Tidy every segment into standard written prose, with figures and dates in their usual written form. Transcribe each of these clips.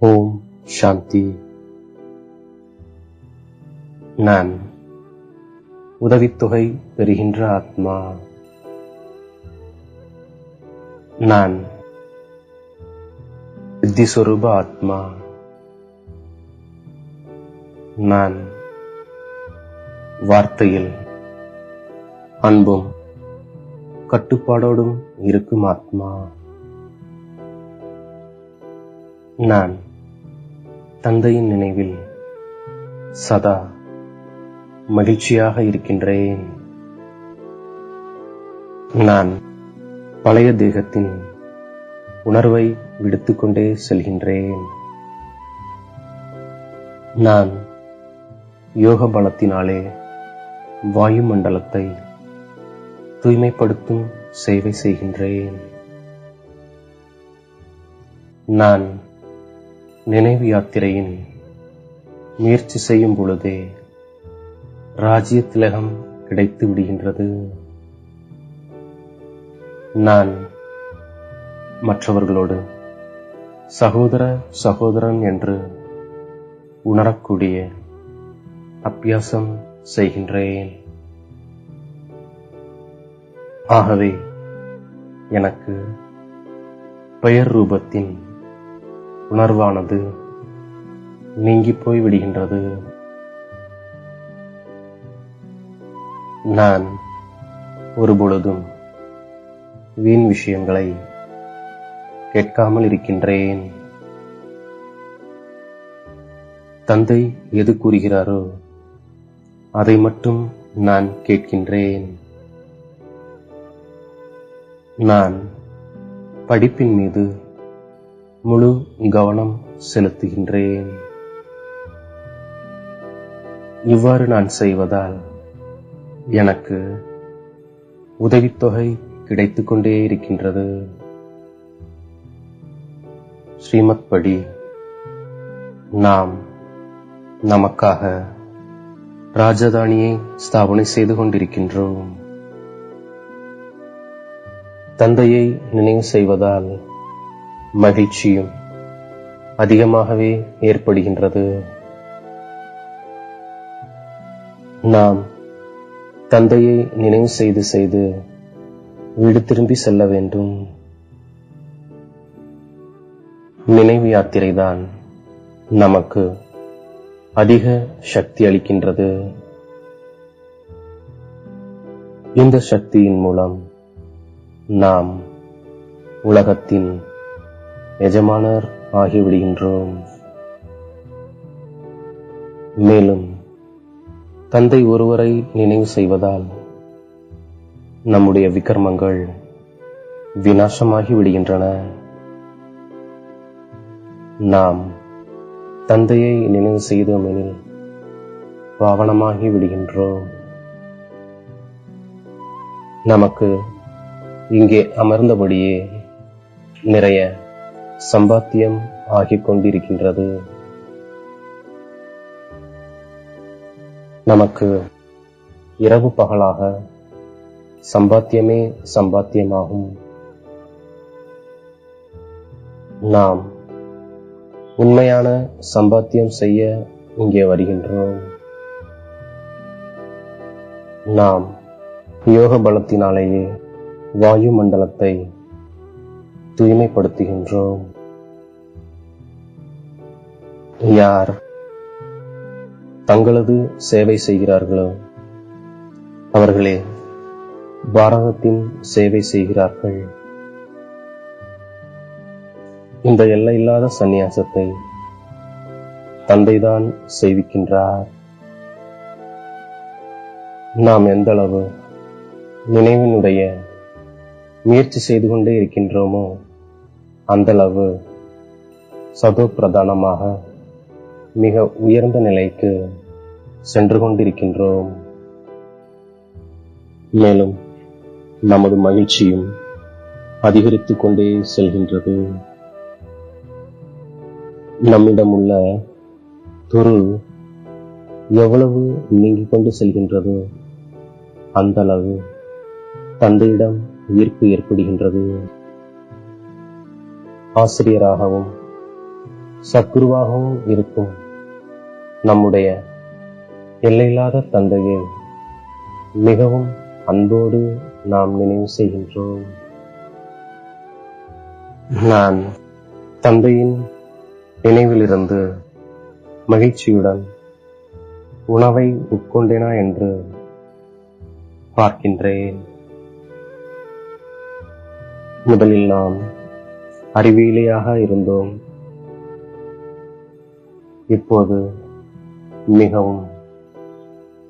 ஓம் சாந்தி. நான் உதவித்தொகை பெறுகின்ற ஆத்மா. நான் சித்திஸ்வரூப ஆத்மா. நான் வார்த்தையில் அன்பும் கட்டுப்பாடோடும் இருக்கும் ஆத்மா. நான் தந்தையின் நினைவில் சதா மகிழ்ச்சியாக இருக்கின்றேன். நான் பழைய தேகத்தின் உணர்வை விடுத்துக்கொண்டே செல்கின்றேன். நான் யோக பலத்தினாலே வாயுமண்டலத்தை தூய்மைப்படுத்தும் சேவை செய்கின்றேன். நான் நினைவு யாத்திரையின் முயற்சி செய்யும் பொழுதே ராஜ்ய திலகம் கிடைத்து விடுகின்றது. நான் மற்றவர்களோடு சகோதர சகோதரன் என்று உணரக்கூடிய அபியாசம் செய்கின்றேன். ஆகவே எனக்கு பெயர் ரூபத்தின் உணர்வானது நீங்கி போய் விடுகின்றது. நான் ஒருபொழுதும் வீண் விஷயங்களை கேட்காமல் இருக்கின்றேன். தந்தை எது கூறுகிறாரோ அதை மட்டும் நான் கேட்கின்றேன். நான் படிப்பின் மீது முழு கவனம் செலுத்துகின்றேன். இவ்வாறு நான் செய்வதால் எனக்கு உதவித்தொகை கிடைத்துக் கொண்டே இருக்கின்றது. ஸ்ரீமத் படி நாம் நமக்காக ராஜதானியை ஸ்தாபனை செய்து கொண்டிருக்கின்றோம். தந்தையை நினைவு செய்வதால் மகிழ்ச்சியும் அதிகமாகவே ஏற்படுகின்றது. நாம் தந்தையை நினைவு செய்து செய்து வீடு திரும்பி செல்ல வேண்டும். நினைவு யாத்திரைதான் நமக்கு அதிக சக்தி அளிக்கின்றது. இந்த சக்தியின் மூலம் நாம் உலகத்தின் எஜமானர் ஆகிவிடுகின்றோம். மேலும் தந்தை ஒருவரை நினைவு செய்வதால் நம்முடைய விகர்மங்கள் விநாசமாகி விடுகின்றன. நாம் தந்தையை நினைவு செய்தோமெனில் பாவனமாகி விடுகின்றோம். நமக்கு இங்கே அமர்ந்தபடியே நிறைய சம்பாத்தியம் ஆகிக் கொண்டிருக்கின்றது. நமக்கு இரவு பகலாக சம்பாத்தியமே சம்பாத்தியமாகும். நாம் உண்மையான சம்பாத்தியம் செய்ய இங்கே வருகின்றோம். நாம் யோக பலத்தினாலேயே வாயு மண்டலத்தை தூய்மைப்படுத்துகின்றோம். யார் தங்களது சேவை செய்கிறார்களோ அவர்களே பாரதத்தின் சேவை செய்கிறார்கள். இந்த எல்லையில்லாத சந்நியாசத்தை தந்தைதான் செய்விக்கின்றார். நாம் எந்த அளவு நினைவினுடைய முயற்சி செய்து கொண்டே இருக்கின்றோமோ அந்த அளவு சதோ பிரதானமாக மிக உயர்ந்த நிலைக்கு சென்று கொண்டிருக்கின்றோம். மேலும் நமது மகிழ்ச்சியும் அதிகரித்துக் கொண்டே செல்கின்றது. நம்மிடம் உள்ள துரு எவ்வளவு நீங்கிக் கொண்டு செல்கின்றதோ அந்த அளவு தந்தையிடம் ஈர்ப்பு ஏற்படுகின்றது. ஆசிரியராகவும் சத்குருவாகவும் இருக்கும் நம்முடைய எல்லையில்லாத தந்தையை மிகவும் அன்போடு நாம் நினைவு செய்கின்றோம். நான் தந்தையின் நினைவிலிருந்து மகிழ்ச்சியுடன் உணவை உட்கொண்டேனா என்று பார்க்கின்றேன். முதலில் நாம் அறிவியலியாக இருந்தோம். இப்போது மிகவும்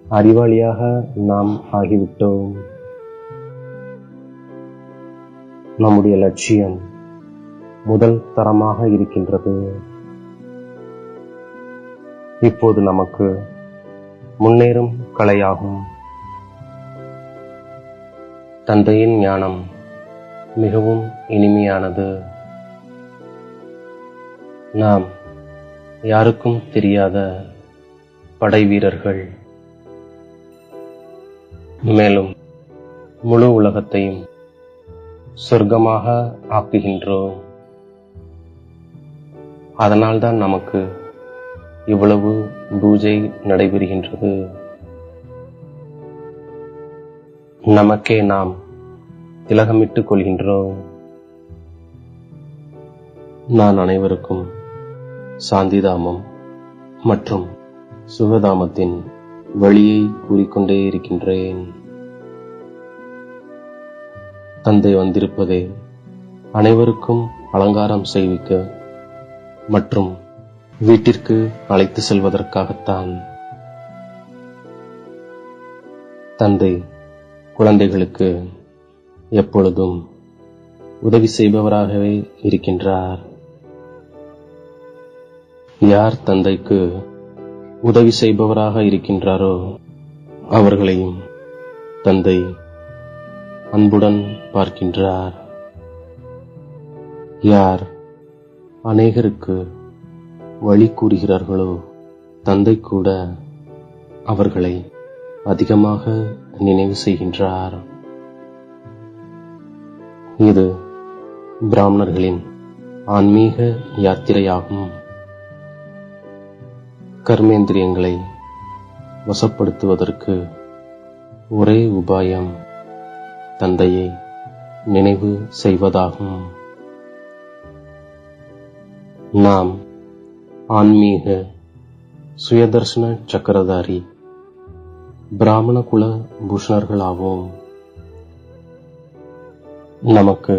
அறிவாளியாக நாம் ஆகிவிட்டோம். நம்முடைய லட்சியம் முதல் தரமாக இருக்கின்றது. இப்போது நமக்கு முன்னேறும் கலையாகும். தந்தையின் ஞானம் மிகவும் இனிமையானது. நாம் யாருக்கும் தெரியாத படை வீரர்கள். மேலும் முழு உலகத்தையும் சொர்க்கமாக ஆக்குகின்றோம். அதனால்தான் நமக்கு இவ்வளவு பூஜை நடைபெறுகின்றது. நமக்கே நாம் திலகமிட்டுக் கொள்கின்றோம். நான் அனைவருக்கும் சாந்திதாமம் மற்றும் சுகதாமத்தின் வழியை கூறிக்கொண்டே இருக்கின்றேன். தந்தை வந்திருப்பதே அனைவருக்கும் அலங்காரம் செய்விக்க மற்றும் வீட்டிற்கு அழைத்து செல்வதற்காகத்தான். தந்தை குழந்தைகளுக்கு எப்பொழுதும் உதவி செய்பவராகவே இருக்கின்றார். யார் தந்தைக்கு உதவி செய்பவராக இருக்கின்றாரோ அவர்களையும் தந்தை அன்புடன் பார்க்கின்றார். யார் அநேகருக்கு வழி கூறுகிறார்களோ தந்தை கூட அவர்களை அதிகமாக நினைவு செய்கின்றார். இது பிராமணர்களின் ஆன்மீக யாத்திரையாகும். கர்மேந்திரியங்களை வசப்படுத்துவதற்கு ஒரே உபாயம் தந்தையை நினைவு செய்வதாகும். நாம் ஆன்மீக சுயதர்சன சக்கரதாரி பிராமண குல பூஷணர்களாவோம். நமக்கு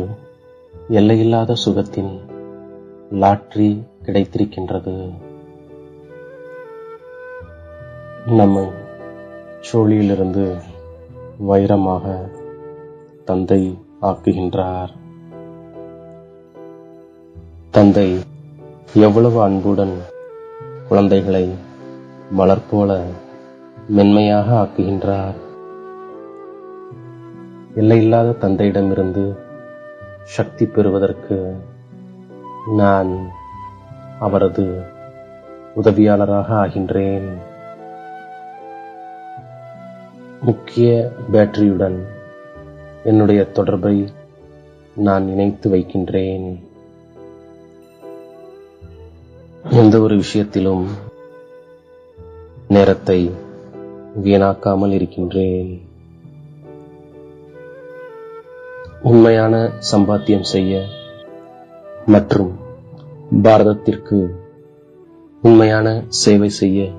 எல்லையில்லாத சுகத்தின் லாட்டரி கிடைத்திருக்கின்றது. நம்மை சோழியிலிருந்து வைரமாக தந்தை ஆக்குகின்றார். தந்தை எவ்வளவு அன்புடன் குழந்தைகளை மலர் போல மென்மையாக ஆக்குகின்றார். எல்லையில்லாத தந்தையிடமிருந்து சக்தி பெறுவதற்கு நான் அவரது உதவியாளராக ஆகின்றேன். முக்கிய பேட்டரியுடன் என்னுடைய தொடர்பை நான் இணைத்து வைக்கின்றேன். எந்த ஒரு விஷயத்திலும் நேரத்தை வீணாக்காமல் இருக்கின்றேன். உண்மையான சம்பாத்தியம் செய்ய மற்றும் பாரதத்திற்கு உண்மையான சேவை செய்ய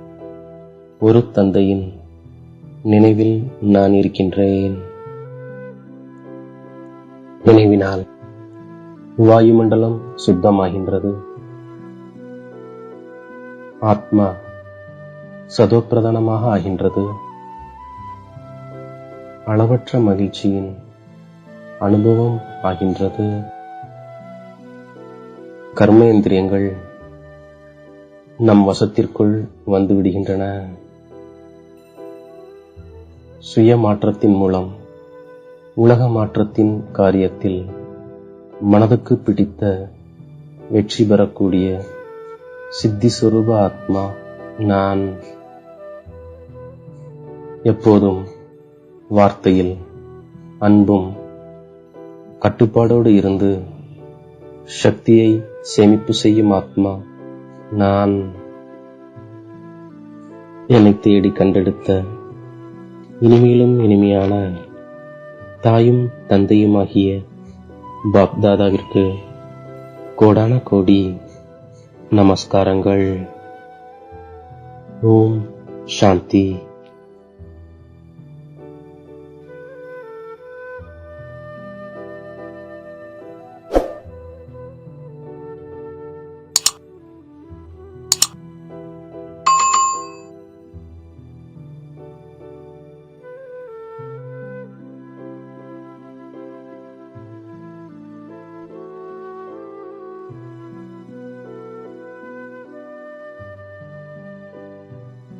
ஒரு தந்தையின் நினைவில் நான் இருக்கின்றேன். நினைவினால் வாயுமண்டலம் சுத்தமாகின்றது. ஆத்மா சதோப்பிரதானமாக ஆகின்றது. அளவற்ற மகிழ்ச்சியின் அனுபவம் ஆகின்றது. கர்மேந்திரியங்கள் நம் வசத்திற்குள் வந்துவிடுகின்றன. சுய மாற்றத்தின் மூலம் உலக மாற்றத்தின் காரியத்தில் மனதுக்கு பிடித்த வெற்றி பெறக்கூடிய சித்தி சொரூப ஆத்மா நான். எப்போதும் வார்த்தையில் அன்பும் கட்டுப்பாடோடு இருந்து சக்தியை சேமிப்பு செய்யும் ஆத்மா நான் என்னை தேடி கண்டெடுத்த இனிமையிலும் இனிமையான தாயும் தந்தையுமாகிய பாப்தாதாவிற்கு கோடான கோடி நமஸ்காரங்கள். ஓம் சாந்தி.